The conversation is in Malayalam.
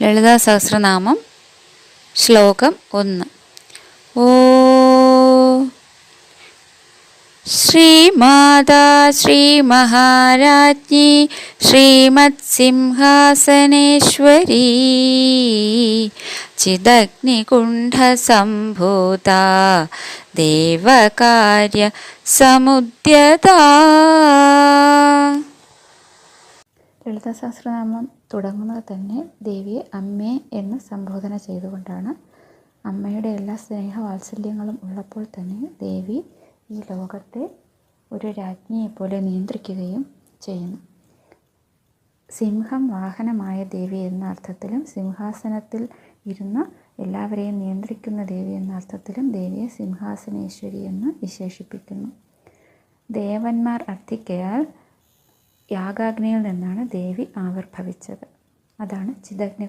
ലളിതാ സഹസ്രനാമം ശ്ലോകം 1. ഓ ശ്രീമാതാ ശ്രീമഹാരാജ്ഞി ശ്രീമത്സിംഹാസനേശ്വരീ ചിദഗ്നികുണ്ഠസംഭൂതാ ദേവകാര്യ സമുദ്യതാ. ലളിതാ സഹസ്രനാമം തുടങ്ങുന്നത് തന്നെ ദേവിയെ അമ്മേ എന്ന് സംബോധന ചെയ്തുകൊണ്ടാണ്. അമ്മയുടെ എല്ലാ സ്നേഹവാത്സല്യങ്ങളും ഉള്ളപ്പോൾ തന്നെ ദേവി ഈ ലോകത്തെ ഒരു രാജ്ഞിയെപ്പോലെ നിയന്ത്രിക്കുകയും ചെയ്യുന്നു. സിംഹം വാഹനമായ ദേവി എന്ന അർത്ഥത്തിലും സിംഹാസനത്തിൽ ഇരുന്ന് എല്ലാവരെയും നിയന്ത്രിക്കുന്ന ദേവി എന്ന അർത്ഥത്തിലും ദേവിയെ സിംഹാസനേശ്വരി എന്ന് വിശേഷിപ്പിക്കുന്നു. ദേവന്മാർ അർത്ഥിക്കയാൽ യാഗാഗ്നിയിൽ നിന്നാണ് ദേവി ആവിർഭവിച്ചത്. അതാണ് ചിദഗ്നി